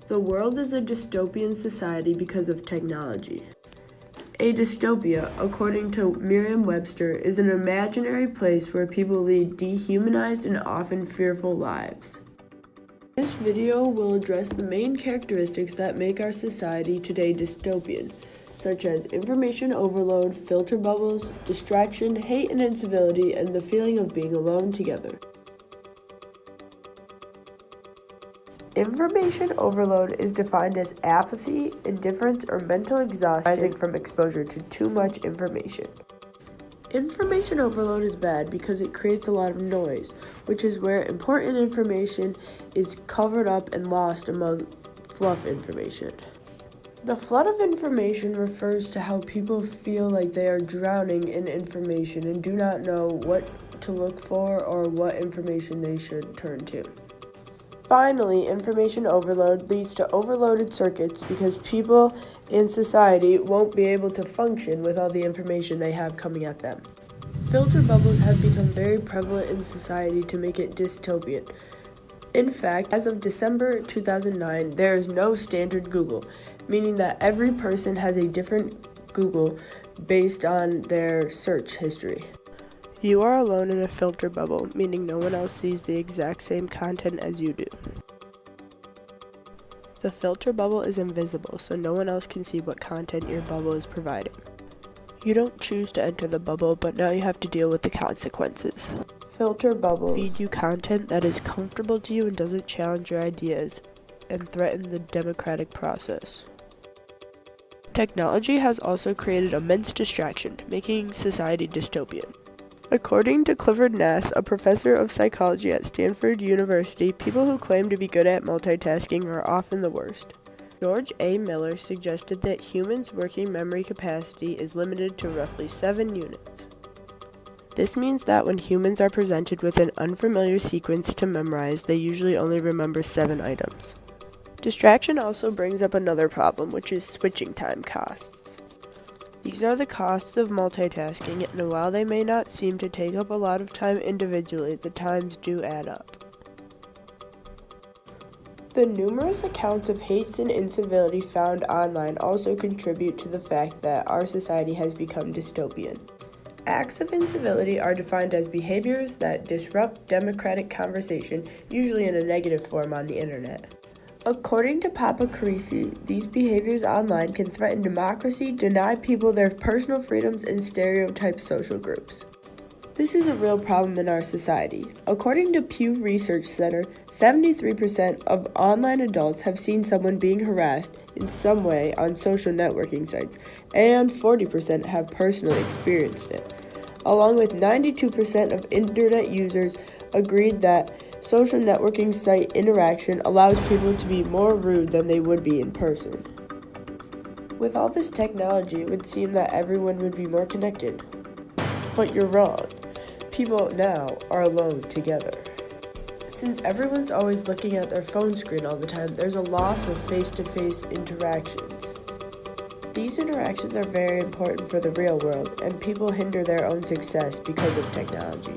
The world is a dystopian society because of technology. A dystopia, according to Merriam-Webster, is an imaginary place where people lead dehumanized and often fearful lives. This video will address the main characteristics that make our society today dystopian, such as information overload, filter bubbles, distraction, hate and incivility, and the feeling of being alone together. Information overload is defined as apathy, indifference, or mental exhaustion arising from exposure to too much information. Information overload is bad because it creates a lot of noise, which is where important information is covered up and lost among fluff information. The flood of information refers to how people feel like they are drowning in information and do not know what to look for or what information they should turn to. Finally, information overload leads to overloaded circuits because people in society won't be able to function with all the information they have coming at them. Filter bubbles have become very prevalent in society to make it dystopian. In fact, as of December 2009, there is no standard Google, meaning that every person has a different Google based on their search history. You are alone in a filter bubble, meaning no one else sees the exact same content as you do. The filter bubble is invisible, so no one else can see what content your bubble is providing. You don't choose to enter the bubble, but now you have to deal with the consequences. Filter bubbles feed you content that is comfortable to you and doesn't challenge your ideas and threaten the democratic process. Technology has also created immense distraction, making society dystopian. According to Clifford Nass, a professor of psychology at Stanford University, people who claim to be good at multitasking are often the worst. George A. Miller suggested that humans' working memory capacity is limited to roughly 7 units. This means that when humans are presented with an unfamiliar sequence to memorize, they usually only remember 7 items. Distraction also brings up another problem, which is switching time costs. These are the costs of multitasking, and while they may not seem to take up a lot of time individually, the times do add up. The numerous accounts of hate and incivility found online also contribute to the fact that our society has become dystopian. Acts of incivility are defined as behaviors that disrupt democratic conversation, usually in a negative form on the internet. According to Papa Carisi, these behaviors online can threaten democracy, deny people their personal freedoms, and stereotype social groups. This is a real problem in our society. According to Pew Research Center, 73% of online adults have seen someone being harassed in some way on social networking sites, and 40% have personally experienced it. Along with 92% of internet users agreed that social networking site interaction allows people to be more rude than they would be in person. With all this technology, it would seem that everyone would be more connected. But you're wrong. People now are alone together. Since everyone's always looking at their phone screen all the time, there's a loss of face-to-face interactions. These interactions are very important for the real world, and people hinder their own success because of technology.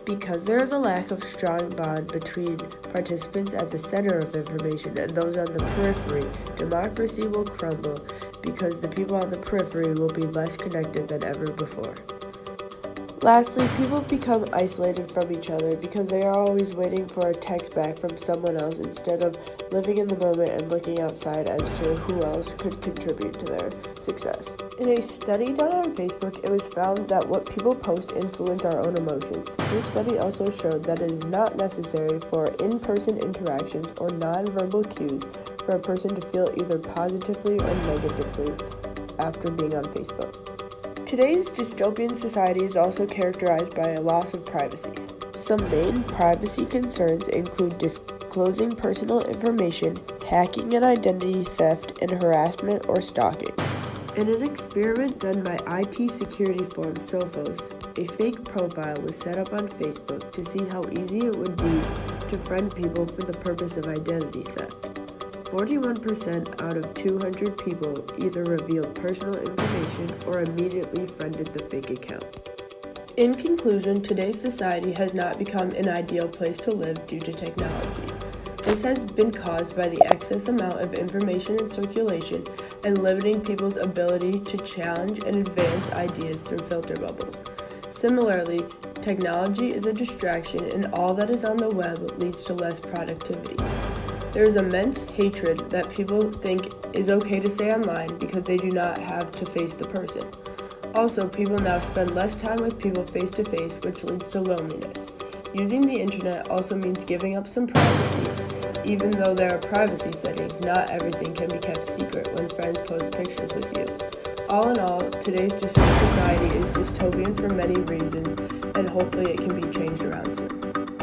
Because there is a lack of strong bond between participants at the center of information and those on the periphery, democracy will crumble because the people on the periphery will be less connected than ever before. Lastly, people become isolated from each other because they are always waiting for a text back from someone else instead of living in the moment and looking outside as to who else could contribute to their success. In a study done on Facebook, it was found that what people post influence our own emotions. This study also showed that it is not necessary for in-person interactions or non-verbal cues for a person to feel either positively or negatively after being on Facebook. Today's dystopian society is also characterized by a loss of privacy. Some main privacy concerns include disclosing personal information, hacking and identity theft, and harassment or stalking. In an experiment done by IT security firm Sophos, a fake profile was set up on Facebook to see how easy it would be to friend people for the purpose of identity theft. 41% out of 200 people either revealed personal information or immediately friended the fake account. In conclusion, today's society has not become an ideal place to live due to technology. This has been caused by the excess amount of information in circulation and limiting people's ability to challenge and advance ideas through filter bubbles. Similarly, technology is a distraction, and all that is on the web leads to less productivity. There is immense hatred that people think is okay to say online because they do not have to face the person. Also, people now spend less time with people face to face, which leads to loneliness. Using the internet also means giving up some privacy. Even though there are privacy settings, not everything can be kept secret when friends post pictures with you. All in all, today's society is dystopian for many reasons, and hopefully it can be changed around soon.